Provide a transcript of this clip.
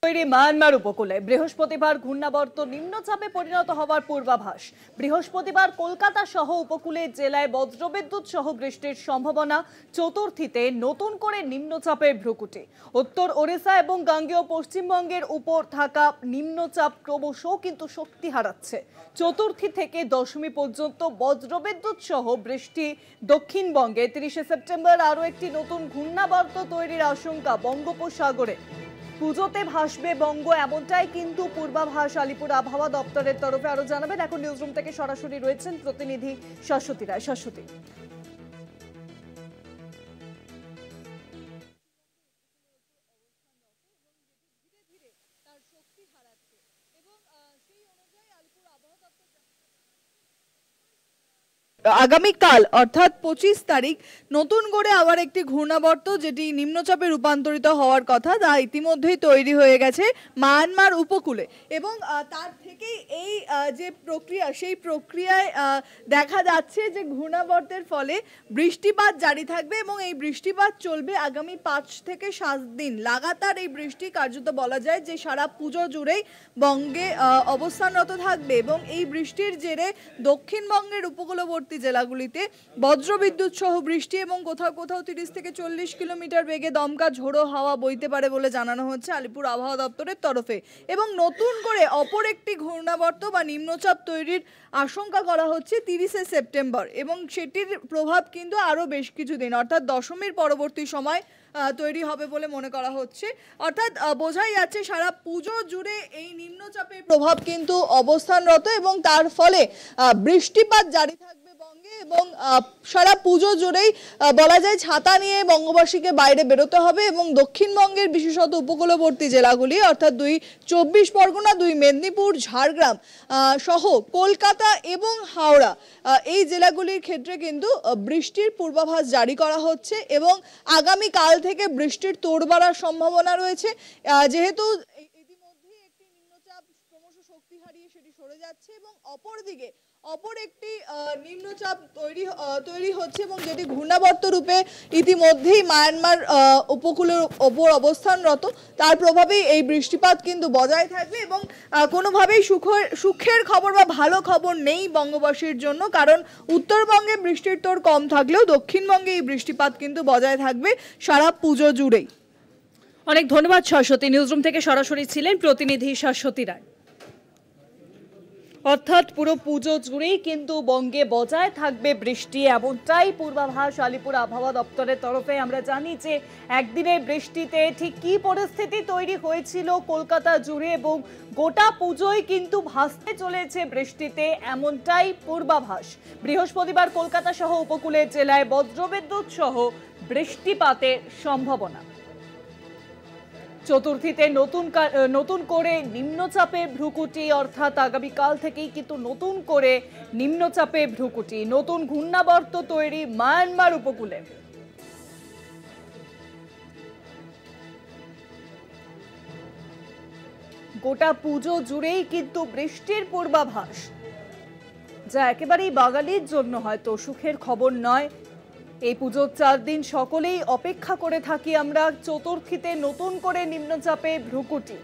তৈরি মায়ানমার উপকূলে বৃহস্পতিবার ঘূর্ণাবর্ত নিম্নচাপে পরিণত হওয়ার পূর্বাভাস। বৃহস্পতিবার কলকাতা সহ উপকূলের জেলায় বজ্রবিদ্যুৎ সহ বৃষ্টির সম্ভাবনা। চতুর্থীতে নতুন করে নিম্নচাপের ভ্রুকুটি। উত্তর ওড়িশা এবং গাঙ্গেয় পশ্চিমবঙ্গের উপর থাকা নিম্নচাপ ক্রমশ কিন্তু শক্তি হারাচ্ছে। চতুর্থী থেকে দশমী পর্যন্ত বজ্রবিদ্যুৎ সহ বৃষ্টি। দক্ষিণবঙ্গে 30শে সেপ্টেম্বর আরও একটি নতুন ঘূর্ণাবর্ত তৈরির আশঙ্কা বঙ্গোপসাগরে। পুজোতে ভাসবে বঙ্গ, এমনটাই কিন্তু পূর্বাভাস আলিপুর আবহাওয়া দপ্তরের তরফে। আরো জানাবেন এখন নিউজরুম থেকে সরাসরি রয়েছেন প্রতিনিধি শাশ্বতী রায়। শাশ্বতী, আগামীকাল অর্থাৎ 25 তারিখ নতুন করে আবার একটি ঘূর্ণাবর্ত যেটি নিম্নচাপে রূপান্তরিত হওয়ার কথা তা ইতিমধ্যেই তৈরি হয়ে গেছে মায়ানমার উপকূলে। এবং তার থেকেই এই যে প্রক্রিয়া সেই প্রক্রিয়ায় দেখা যাচ্ছে যে ঘূর্ণাবর্তের ফলে বৃষ্টিপাত জারি থাকবে এবং এই বৃষ্টিপাত চলবে আগামী 5 থেকে 7 দিন লাগাতার। এই বৃষ্টি কার্যত বলা যায় যে সারা পুজো জুড়েই বঙ্গে অবস্থানরত থাকবে এবং এই বৃষ্টির জেরে দক্ষিণবঙ্গের উপকূলবর্তী জেলাগুলিতে বজ্রবিদ্যুৎ সহ বৃষ্টি এবং কোথাও কোথাও 30 থেকে 40 কিলোমিটার বেগে দমকা ঝোড়ো হাওয়া বইতে পারে বলে জানানো হচ্ছে আলিপুর আবহাওয়া দপ্তরের তরফে। এবং নতুন করে অপর একটি ঘূর্ণাবর্ত বা নিম্নচাপ তৈরির আশঙ্কা করা হচ্ছে 30শে সেপ্টেম্বর এবং সেটির প্রভাব কিন্তু আরও বেশ কিছুদিন অর্থাৎ দশমীর পরবর্তী সময় তৈরি হবে বলে মনে করা হচ্ছে। অর্থাৎ বোঝাই যাচ্ছে সারা পুজো জুড়ে এই নিম্নচাপের প্রভাব কিন্তু অবস্থানরত এবং তার ফলে বৃষ্টিপাত জারি থাকবে বঙ্গে এবং সারা পুজো জুড়েই বলা যায় ছাতা নিয়ে বঙ্গবাসীকে বাইরে বেরোতে হবে। এবং দক্ষিণবঙ্গের বিশেষত উপকূলবর্তী জেলাগুলি অর্থাৎ 2 চব্বিশ পরগনা, 2 মেদিনীপুর, ঝাড়গ্রাম সহ কলকাতা এবং হাওড়া এই জেলাগুলির ক্ষেত্রে কিন্তু বৃষ্টির পূর্বাভাস জারি করা হচ্ছে এবং আগামীকাল থেকে বৃষ্টির তোড় বাড়ার সম্ভাবনা রয়েছে। যেহেতু ইতিমধ্যেই একটি নিম্নচাপ ক্রমশ শক্তি হারিয়ে সেটি সরে যাচ্ছে এবং অপরদিকে অপর একটি নিম্নচাপ তৈরি হচ্ছে এবং যেটি ঘূর্ণাবর্ত রূপে ইতিমধ্যেই মায়ানমার উপকূলের ওপর অবস্থানরত, তার প্রভাবেই এই বৃষ্টিপাত কিন্তু বজায় থাকবে এবং কোনোভাবেই সুখের খবর বা ভালো খবর নেই বঙ্গবাসীর জন্য, কারণ উত্তরবঙ্গে বৃষ্টির তোড় কম থাকলেও দক্ষিণবঙ্গে এই বৃষ্টিপাত কিন্তু বজায় থাকবে সারা পুজো জুড়েই। অনেক ধন্যবাদ শাশ্বতী। নিউজরুম থেকে সরাসরি ছিলেন প্রতিনিধি শাশ্বতী রায়। অর্থাৎ পুরো পুজো জুড়েই কিন্তু বঙ্গে বজায় থাকবে বৃষ্টি, এমনটাই পূর্বাভাস আলিপুর আবহাওয়া দপ্তরের তরফে। আমরা জানি যে একদিনের বৃষ্টিতে ঠিক কী পরিস্থিতি তৈরি হয়েছিল কলকাতা জুড়ে এবং গোটা পুজোয় কিন্তু ভাসতে চলেছে বৃষ্টিতে, এমনটাই পূর্বাভাস। বৃহস্পতিবার কলকাতা সহ উপকূলের জেলায় বজ্রবিদ্যুৎ সহ বৃষ্টিপাতের সম্ভাবনা। চতুর্থীতে নতুন করে নিম্নচাপে ভ্রুকুটি, অর্থাৎ আগামীকাল থেকেই কিন্তু নতুন করে নিম্নচাপে ভ্রুকুটি। নতুন ঘূর্ণাবর্ত তৈরি মায়ানমার উপকূলে। গোটা পুজো জুড়েই কিন্তু বৃষ্টির পূর্বাভাস, যা একেবারেই বাঙালির জন্য হয়তো সুখের খবর নয়। এই পুজোর 4 দিন সকলেই অপেক্ষা করে থাকি আমরা চতুর্থীতে নতুন করে নিম্নচাপে ভ্রুকুটি।